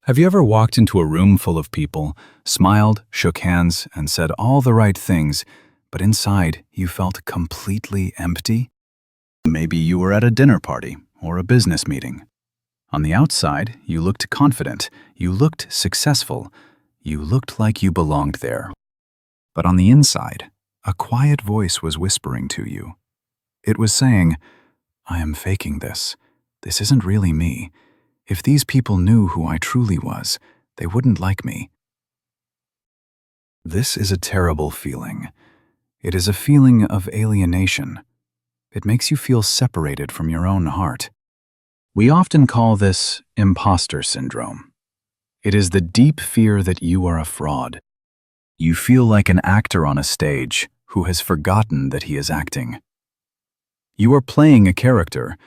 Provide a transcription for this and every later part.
Have you ever walked into a room full of people, smiled, shook hands, and said all the right things, but inside you felt completely empty? Maybe you were at a dinner party or a business meeting. On the outside, you looked confident, you looked successful, you looked like you belonged there. But on the inside, a quiet voice was whispering to you. It was saying, "I am faking this. This isn't really me. If these people knew who I truly was, they wouldn't like me." This is a terrible feeling. It is a feeling of alienation. It makes you feel separated from your own heart. We often call this imposter syndrome. It is the deep fear that you are a fraud. You feel like an actor on a stage who has forgotten that he is acting. You are playing a character,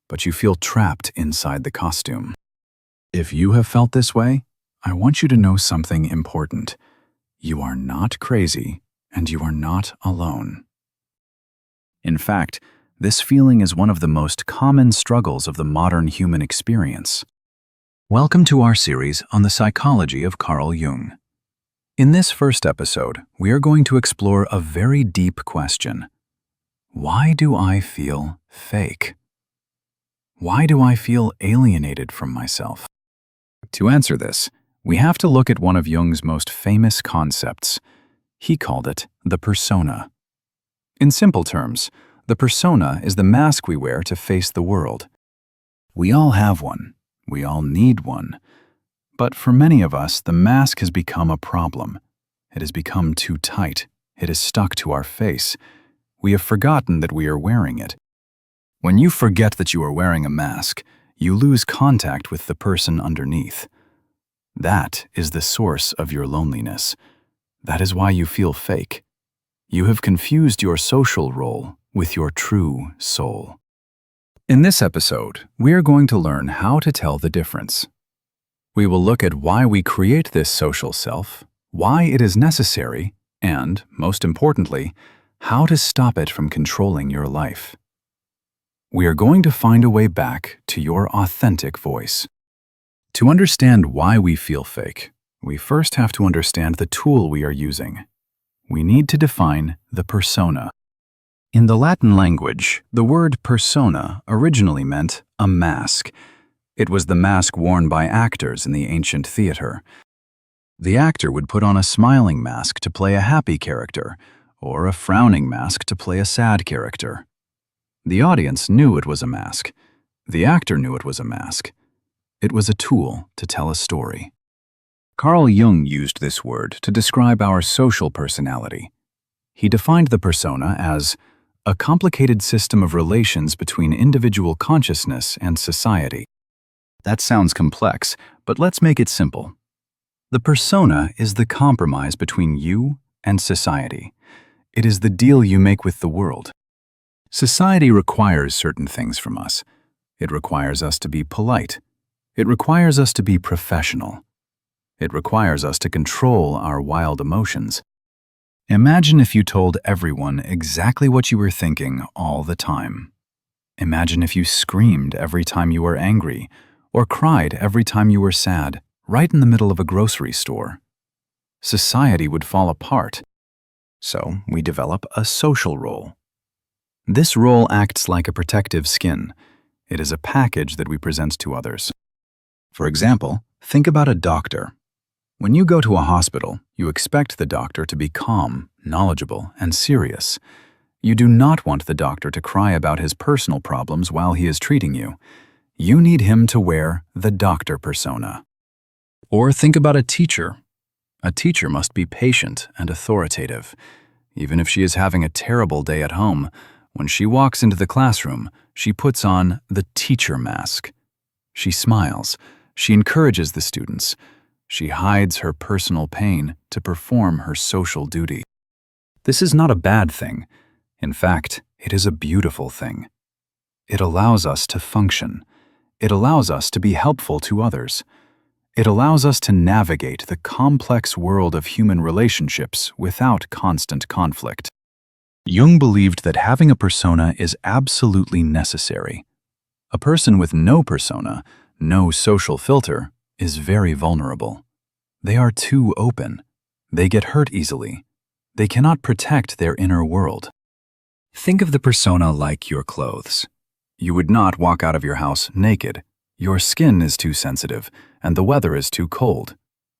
but you feel trapped inside the costume. If you have felt this way, I want you to know something important. You are not crazy, and you are not alone. In fact, this feeling is one of the most common struggles of the modern human experience. Welcome to our series on the psychology of Carl Jung. In this first episode, we are going to explore a very deep question. Why do I feel fake? Why do I feel alienated from myself? To answer this, we have to look at one of Jung's most famous concepts. He called it the persona. In simple terms, the persona is the mask we wear to face the world. We all have one. We all need one. But for many of us, the mask has become a problem. It has become too tight. It is stuck to our face. We have forgotten that we are wearing it. When you forget that you are wearing a mask, you lose contact with the person underneath. That is the source of your loneliness. That is why you feel fake. You have confused your social role with your true soul. In this episode, we are going to learn how to tell the difference. We will look at why we create this social self, why it is necessary, and, most importantly, how to stop it from controlling your life. We are going to find a way back to your authentic voice. To understand why we feel fake, we first have to understand the tool we are using. We need to define the persona. In the Latin language, the word persona originally meant a mask. It was the mask worn by actors in the ancient theater. The actor would put on a smiling mask to play a happy character, or a frowning mask to play a sad character. The audience knew it was a mask. The actor knew it was a mask. It was a tool to tell a story. Carl Jung used this word to describe our social personality. He defined the persona as a complicated system of relations between individual consciousness and society. That sounds complex, but let's make it simple. The persona is the compromise between you and society. It is the deal you make with the world. Society requires certain things from us. It requires us to be polite. It requires us to be professional. It requires us to control our wild emotions. Imagine if you told everyone exactly what you were thinking all the time. Imagine if you screamed every time you were angry, or cried every time you were sad, right in the middle of a grocery store. Society would fall apart. So we develop a social role. This role acts like a protective skin. It is a package that we present to others. For example, think about a doctor. When you go to a hospital, you expect the doctor to be calm, knowledgeable, and serious. You do not want the doctor to cry about his personal problems while he is treating you. You need him to wear the doctor persona. Or think about a teacher. A teacher must be patient and authoritative. Even if she is having a terrible day at home, when she walks into the classroom, she puts on the teacher mask. She smiles. She encourages the students. She hides her personal pain to perform her social duty. This is not a bad thing. In fact, it is a beautiful thing. It allows us to function. It allows us to be helpful to others. It allows us to navigate the complex world of human relationships without constant conflict. Jung believed that having a persona is absolutely necessary. A person with no persona, no social filter, is very vulnerable. They are too open. They get hurt easily. They cannot protect their inner world. Think of the persona like your clothes. You would not walk out of your house naked. Your skin is too sensitive, and the weather is too cold.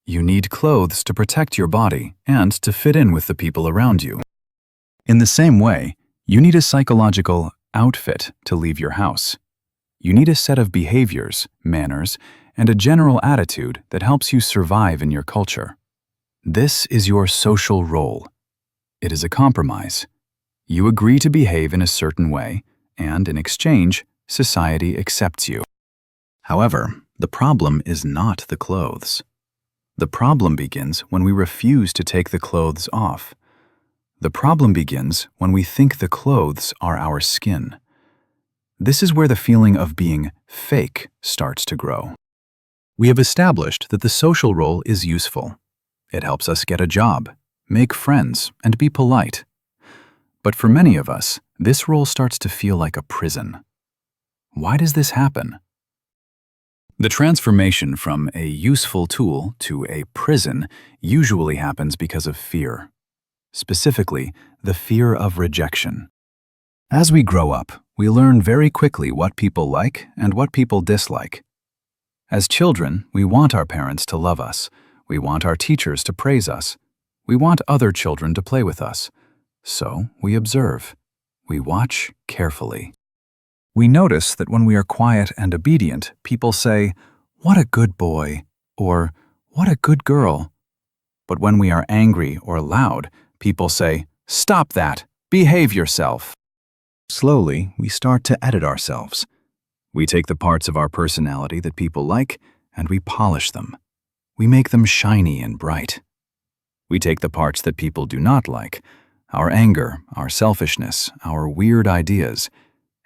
You need clothes to protect your body and to fit in with the people around you. In the same way, you need a psychological outfit to leave your house. You need a set of behaviors, manners, and a general attitude that helps you survive in your culture. This is your social role. It is a compromise. You agree to behave in a certain way, and in exchange, society accepts you. However, the problem is not the clothes. The problem begins when we refuse to take the clothes off. The problem begins when we think the clothes are our skin. This is where the feeling of being fake starts to grow. We have established that the social role is useful. It helps us get a job, make friends, and be polite. But for many of us, this role starts to feel like a prison. Why does this happen? The transformation from a useful tool to a prison usually happens because of fear. Specifically, the fear of rejection. As we grow up, we learn very quickly what people like and what people dislike. As children, we want our parents to love us. We want our teachers to praise us. We want other children to play with us. So we observe. We watch carefully. We notice that when we are quiet and obedient, people say, "What a good boy," or "What a good girl." But when we are angry or loud, people say, "Stop that! Behave yourself." Slowly, we start to edit ourselves. We take the parts of our personality that people like, and we polish them. We make them shiny and bright. We take the parts that people do not like, our anger, our selfishness, our weird ideas,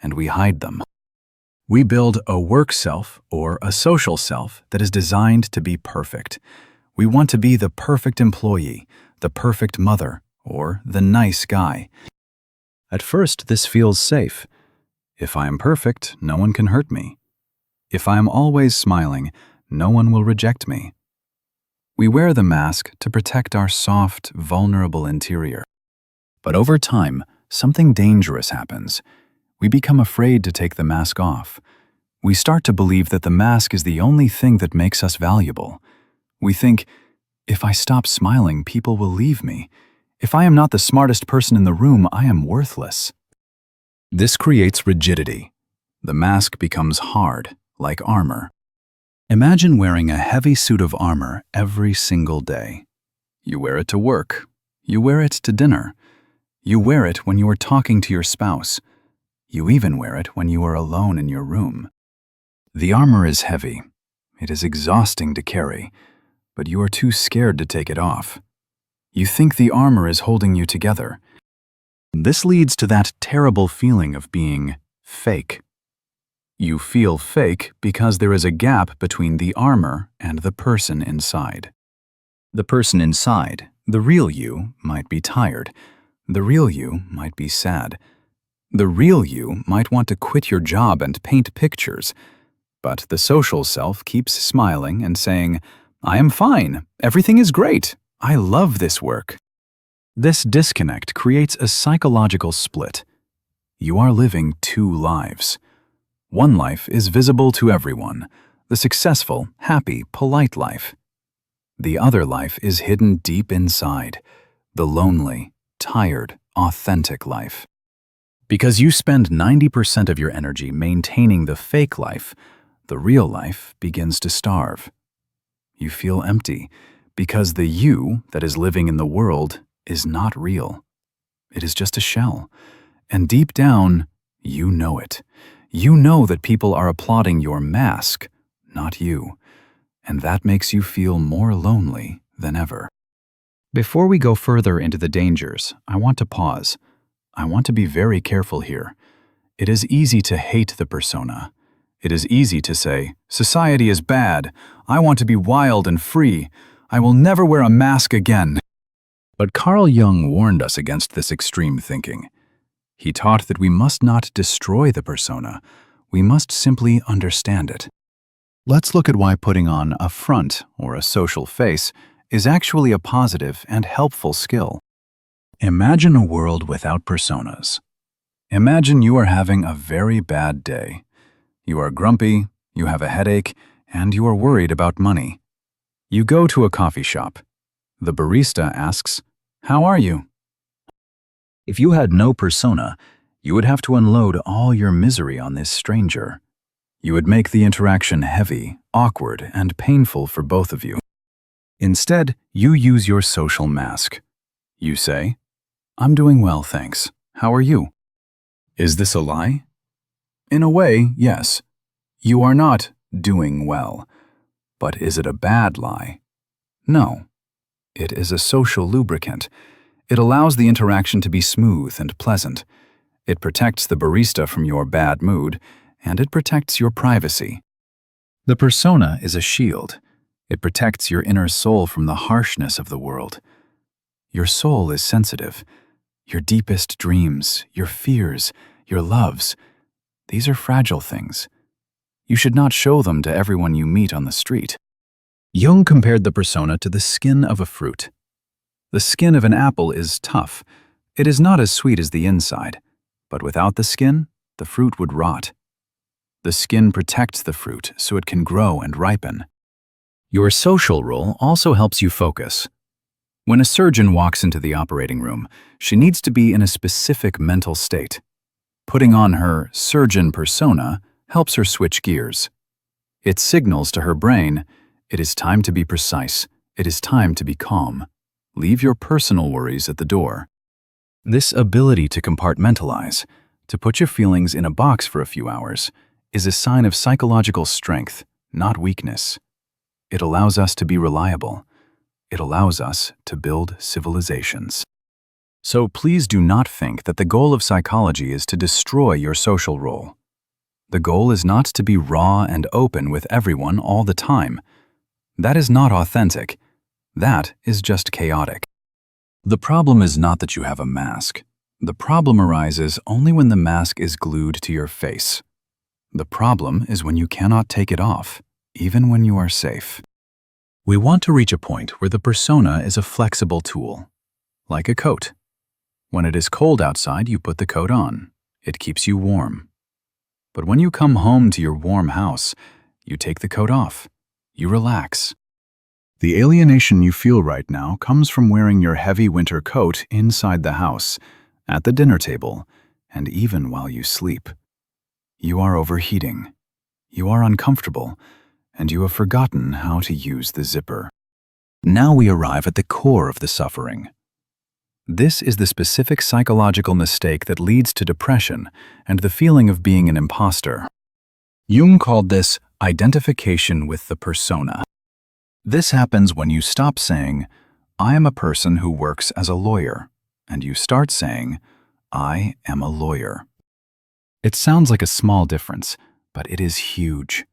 and we hide them. We build a work self or a social self that is designed to be perfect. We want to be the perfect employee, the perfect mother, or the nice guy. At first, this feels safe. If I am perfect, no one can hurt me. If I am always smiling, no one will reject me. We wear the mask to protect our soft, vulnerable interior. But over time, something dangerous happens. We become afraid to take the mask off. We start to believe that the mask is the only thing that makes us valuable. We think, if I stop smiling, people will leave me. If I am not the smartest person in the room, I am worthless. This creates rigidity. The mask becomes hard, like armor. Imagine wearing a heavy suit of armor every single day. You wear it to work. You wear it to dinner. You wear it when you are talking to your spouse. You even wear it when you are alone in your room. The armor is heavy. It is exhausting to carry, but you are too scared to take it off. You think the armor is holding you together. This leads to that terrible feeling of being fake. You feel fake because there is a gap between the armor and the person inside. The person inside, the real you, might be tired. The real you might be sad. The real you might want to quit your job and paint pictures. But the social self keeps smiling and saying, "I am fine. Everything is great. I love this work." This disconnect creates a psychological split. You are living two lives. One life is visible to everyone, the successful, happy, polite life. The other life is hidden deep inside, the lonely, tired, authentic life. Because you spend 90% of your energy maintaining the fake life, the real life begins to starve. You feel empty because the you that is living in the world is not real. It is just a shell. And deep down, you know it. You know that people are applauding your mask, not you. And that makes you feel more lonely than ever. Before we go further into the dangers, I want to pause. I want to be very careful here. It is easy to hate the persona. It is easy to say, "Society is bad. I want to be wild and free. I will never wear a mask again." But Carl Jung warned us against this extreme thinking. He taught that we must not destroy the persona. We must simply understand it. Let's look at why putting on a front or a social face is actually a positive and helpful skill. Imagine a world without personas. Imagine you are having a very bad day. You are grumpy, you have a headache, and you are worried about money. You go to a coffee shop. The barista asks, "How are you?" If you had no persona, you would have to unload all your misery on this stranger. You would make the interaction heavy, awkward, and painful for both of you. Instead, you use your social mask. You say, "I'm doing well, thanks. How are you?" Is this a lie? In a way, yes. You are not doing well. But is it a bad lie? No. It is a social lubricant. It allows the interaction to be smooth and pleasant. It protects the barista from your bad mood, and it protects your privacy. The persona is a shield. It protects your inner soul from the harshness of the world. Your soul is sensitive. Your deepest dreams, your fears, your loves, these are fragile things. You should not show them to everyone you meet on the street. Jung compared the persona to the skin of a fruit. The skin of an apple is tough. It is not as sweet as the inside, but without the skin, the fruit would rot. The skin protects the fruit so it can grow and ripen. Your social role also helps you focus. When a surgeon walks into the operating room, she needs to be in a specific mental state. Putting on her surgeon persona helps her switch gears. It signals to her brain, it is time to be precise, it is time to be calm. Leave your personal worries at the door. This ability to compartmentalize, to put your feelings in a box for a few hours, is a sign of psychological strength, not weakness. It allows us to be reliable. It allows us to build civilizations. So please do not think that the goal of psychology is to destroy your social role. The goal is not to be raw and open with everyone all the time. That is not authentic. That is just chaotic. The problem is not that you have a mask. The problem arises only when the mask is glued to your face. The problem is when you cannot take it off, even when you are safe. We want to reach a point where the persona is a flexible tool, like a coat. When it is cold outside, you put the coat on. It keeps you warm. But when you come home to your warm house, you take the coat off. You relax. The alienation you feel right now comes from wearing your heavy winter coat inside the house, at the dinner table, and even while you sleep. You are overheating. You are uncomfortable, and you have forgotten how to use the zipper. Now we arrive at the core of the suffering. This is the specific psychological mistake that leads to depression and the feeling of being an imposter. Jung called this identification with the persona. This happens when you stop saying, "I am a person who works as a lawyer," and you start saying, "I am a lawyer." It sounds like a small difference, but it is huge.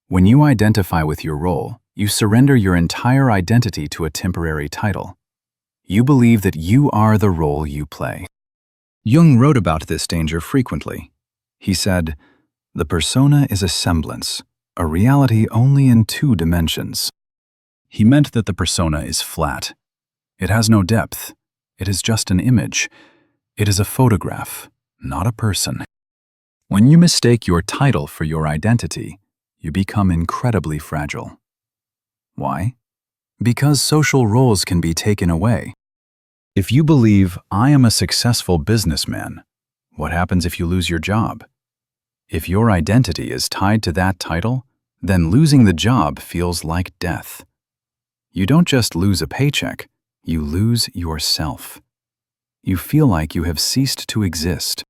When you identify with your role, you surrender your entire identity to a temporary title. You believe that you are the role you play. Jung wrote about this danger frequently. He said, "The persona is a semblance, a reality only in 2 dimensions." He meant that the persona is flat. It has no depth. It is just an image. It is a photograph, not a person. When you mistake your title for your identity, you become incredibly fragile. Why? Because social roles can be taken away. If you believe, "I am a successful businessman," what happens if you lose your job? If your identity is tied to that title, then losing the job feels like death. You don't just lose a paycheck, you lose yourself. You feel like you have ceased to exist.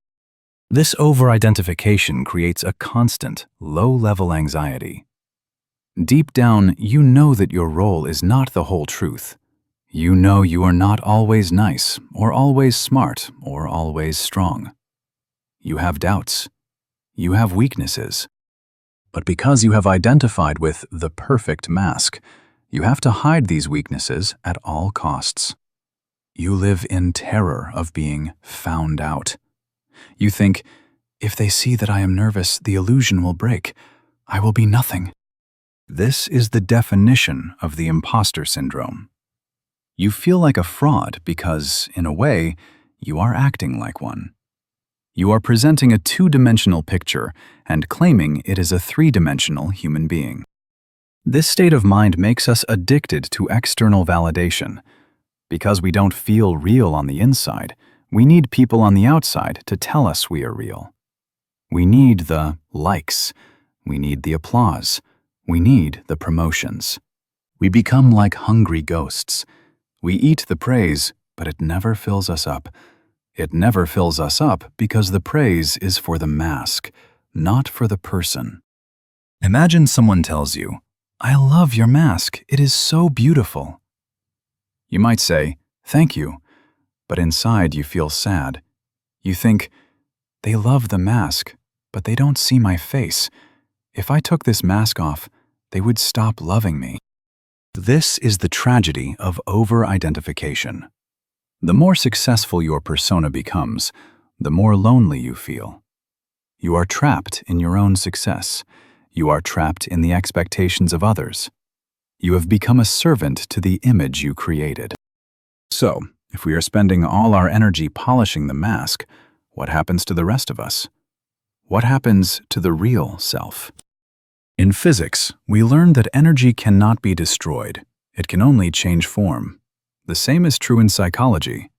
This over-identification creates a constant, low-level anxiety. Deep down, you know that your role is not the whole truth. You know you are not always nice, or always smart, or always strong. You have doubts. You have weaknesses. But because you have identified with the perfect mask, you have to hide these weaknesses at all costs. You live in terror of being found out. You think, "If they see that I am nervous, the illusion will break. I will be nothing." This is the definition of the imposter syndrome. You feel like a fraud because, in a way, you are acting like one. You are presenting a two-dimensional picture and claiming it is a three-dimensional human being. This state of mind makes us addicted to external validation. Because we don't feel real on the inside, we need people on the outside to tell us we are real. We need the likes. We need the applause. We need the promotions. We become like hungry ghosts. We eat the praise, but it never fills us up. It never fills us up because the praise is for the mask, not for the person. Imagine someone tells you, "I love your mask. It is so beautiful." You might say, "Thank you," but inside you feel sad. You think, "They love the mask, but they don't see my face. If I took this mask off, they would stop loving me." This is the tragedy of over-identification. The more successful your persona becomes, the more lonely you feel. You are trapped in your own success. You are trapped in the expectations of others. You have become a servant to the image you created. So, if we are spending all our energy polishing the mask, what happens to the rest of us? What happens to the real self? In physics, we learned that energy cannot be destroyed. It can only change form. The same is true in psychology.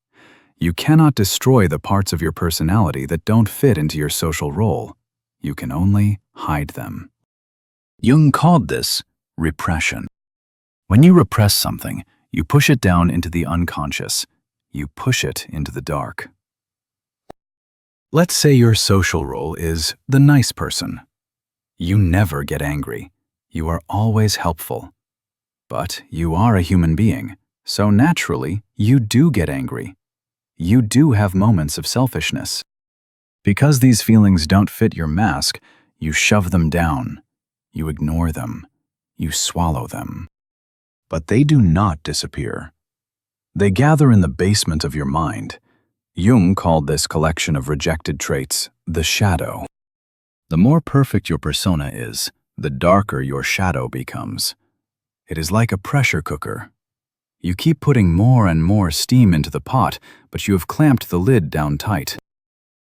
You cannot destroy the parts of your personality that don't fit into your social role. You can only hide them. Jung called this repression. When you repress something, you push it down into the unconscious. You push it into the dark. Let's say your social role is the nice person. You never get angry. You are always helpful. But you are a human being, so naturally, you do get angry. You do have moments of selfishness. Because these feelings don't fit your mask, you shove them down. You ignore them. You swallow them. But they do not disappear. They gather in the basement of your mind. Jung called this collection of rejected traits the shadow. The more perfect your persona is, the darker your shadow becomes. It is like a pressure cooker. You keep putting more and more steam into the pot, but you have clamped the lid down tight.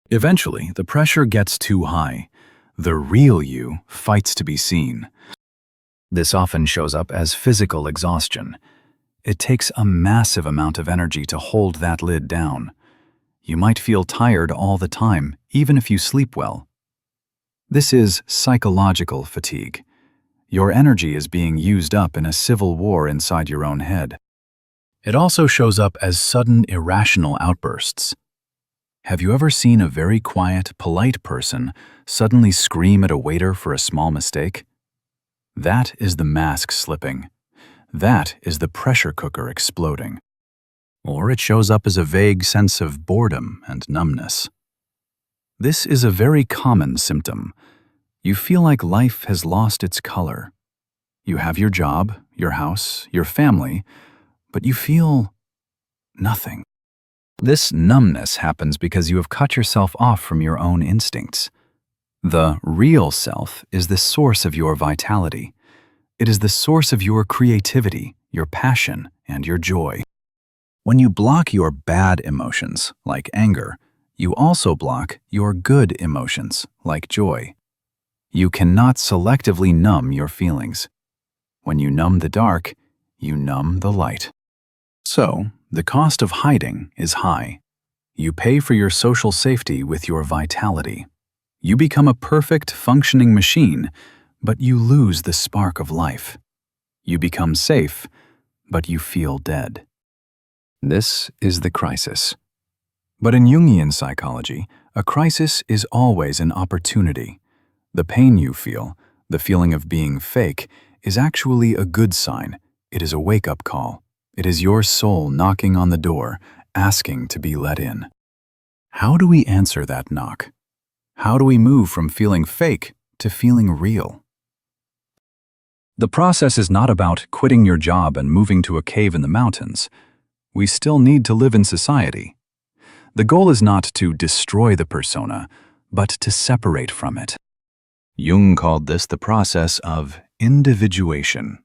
Eventually, the pressure gets too high. The real you fights to be seen. This often shows up as physical exhaustion. It takes a massive amount of energy to hold that lid down. You might feel tired all the time, even if you sleep well. This is psychological fatigue. Your energy is being used up in a civil war inside your own head. It also shows up as sudden, irrational outbursts. Have you ever seen a very quiet, polite person suddenly scream at a waiter for a small mistake? That is the mask slipping. That is the pressure cooker exploding. Or it shows up as a vague sense of boredom and numbness. This is a very common symptom. You feel like life has lost its color. You have your job, your house, your family, but you feel nothing. This numbness happens because you have cut yourself off from your own instincts. The real self is the source of your vitality. It is the source of your creativity, your passion, and your joy. When you block your bad emotions, like anger, you also block your good emotions, like joy. You cannot selectively numb your feelings. When you numb the dark, you numb the light. So, the cost of hiding is high. You pay for your social safety with your vitality. You become a perfect, functioning machine, but you lose the spark of life. You become safe, but you feel dead. This is the crisis. But in Jungian psychology, a crisis is always an opportunity. The pain you feel, the feeling of being fake, is actually a good sign. It is a wake-up call. It is your soul knocking on the door, asking to be let in. How do we answer that knock? How do we move from feeling fake to feeling real? The process is not about quitting your job and moving to a cave in the mountains. We still need to live in society. The goal is not to destroy the persona, but to separate from it. Jung called this the process of Individuation.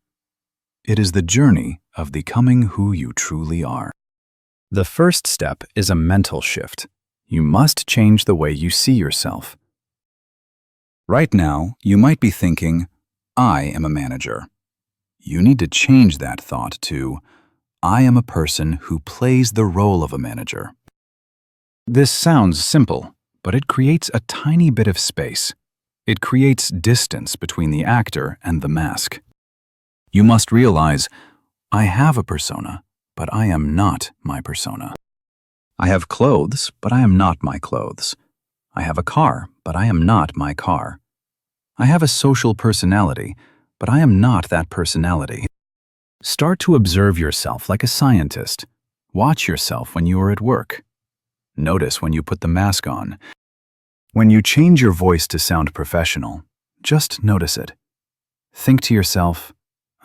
It is the journey of becoming who you truly are. The first step is a mental shift. You must change the way you see yourself. Right now, you might be thinking, I am a manager. You need to change that thought to, I am a person who plays the role of a manager. This sounds simple, but it creates a tiny bit of space. It creates distance between the actor and the mask. You must realize, I have a persona, but I am not my persona. I have clothes, but I am not my clothes. I have a car, but I am not my car. I have a social personality, but I am not that personality. Start to observe yourself like a scientist. Watch yourself when you are at work. Notice when you put the mask on. When you change your voice to sound professional, just notice it. Think to yourself,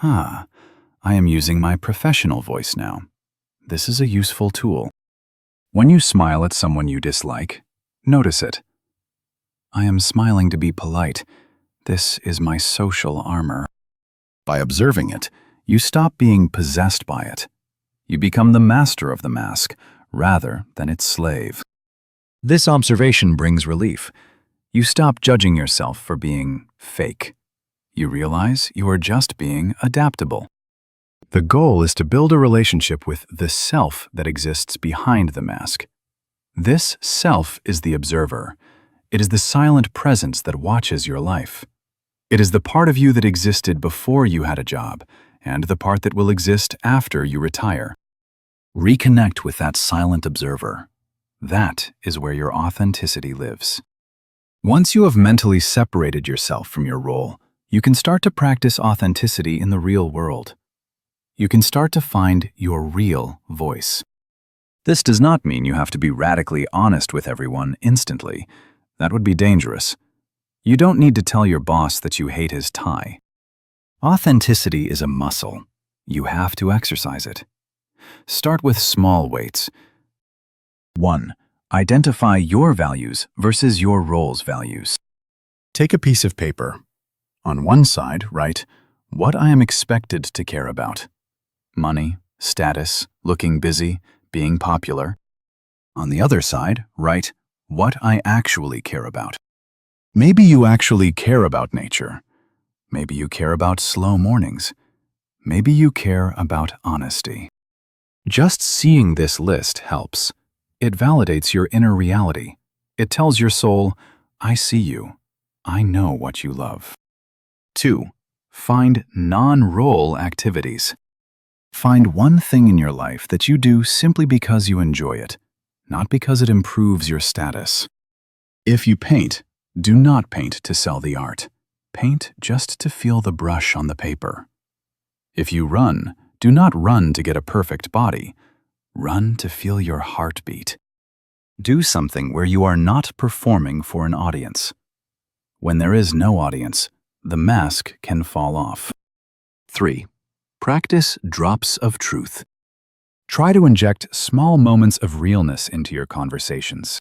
I am using my professional voice now. This is a useful tool. When you smile at someone you dislike, notice it. I am smiling to be polite. This is my social armor. By observing it, you stop being possessed by it. You become the master of the mask, rather than its slave. This observation brings relief. You stop judging yourself for being fake. You realize you are just being adaptable. The goal is to build a relationship with the self that exists behind the mask. This self is the observer. It is the silent presence that watches your life. It is the part of you that existed before you had a job, and the part that will exist after you retire. Reconnect with that silent observer. That is where your authenticity lives. Once you have mentally separated yourself from your role, you can start to practice authenticity in the real world. You can start to find your real voice. This does not mean you have to be radically honest with everyone instantly. That would be dangerous. You don't need to tell your boss that you hate his tie. Authenticity is a muscle. You have to exercise it. Start with small weights. 1. Identify your values versus your role's values. Take a piece of paper. On one side, write, what I am expected to care about. Money, status, looking busy, being popular. On the other side, write, what I actually care about. Maybe you actually care about nature. Maybe you care about slow mornings. Maybe you care about honesty. Just seeing this list helps. It validates your inner reality. It tells your soul, I see you. I know what you love. 2. Find non-role activities. Find one thing in your life that you do simply because you enjoy it, not because it improves your status. If you paint, do not paint to sell the art. Paint just to feel the brush on the paper. If you run, do not run to get a perfect body. Run to feel your heartbeat. Do something where you are not performing for an audience. When there is no audience, the mask can fall off. 3. Practice drops of truth. Try to inject small moments of realness into your conversations.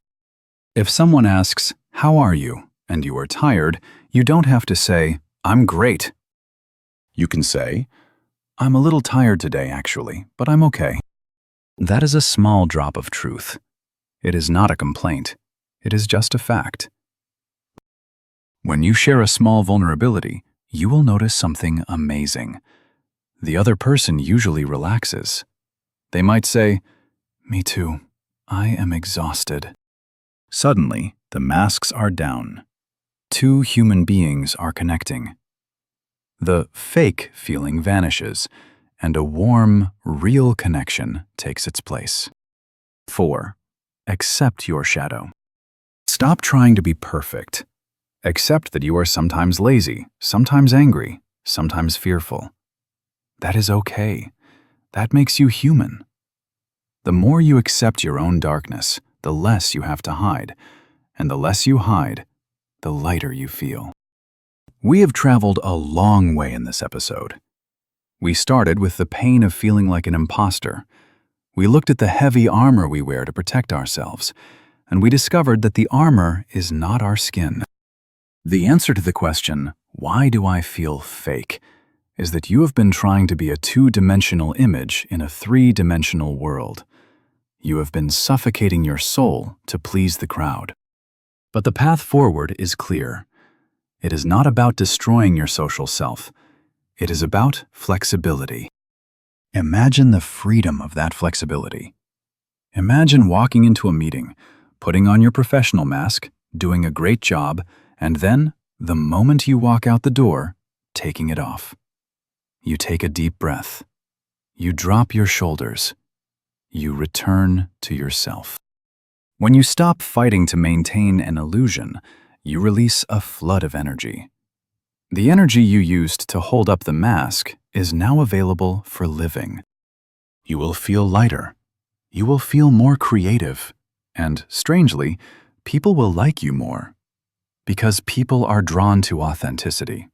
If someone asks, how are you? And you are tired, you don't have to say, I'm great. You can say, I'm a little tired today, actually, but I'm okay. That is a small drop of truth. It is not a complaint. It is just a fact. When you share a small vulnerability, you will notice something amazing. The other person usually relaxes. They might say, me too. I am exhausted. Suddenly, the masks are down. Two human beings are connecting. The fake feeling vanishes, and a warm, real connection takes its place. 4. Accept your shadow. Stop trying to be perfect. Accept that you are sometimes lazy, sometimes angry, sometimes fearful. That is okay. That makes you human. The more you accept your own darkness, the less you have to hide, and the less you hide, the lighter you feel. We have traveled a long way in this episode. We started with the pain of feeling like an imposter. We looked at the heavy armor we wear to protect ourselves, and we discovered that the armor is not our skin. The answer to the question, why do I feel fake, is that you have been trying to be a two-dimensional image in a three-dimensional world. You have been suffocating your soul to please the crowd. But the path forward is clear. It is not about destroying your social self. It is about flexibility. Imagine the freedom of that flexibility. Imagine walking into a meeting, putting on your professional mask, doing a great job, and then, the moment you walk out the door, taking it off. You take a deep breath. You drop your shoulders. You return to yourself. When you stop fighting to maintain an illusion, you release a flood of energy. The energy you used to hold up the mask is now available for living. You will feel lighter. You will feel more creative. And, strangely, people will like you more. Because people are drawn to authenticity.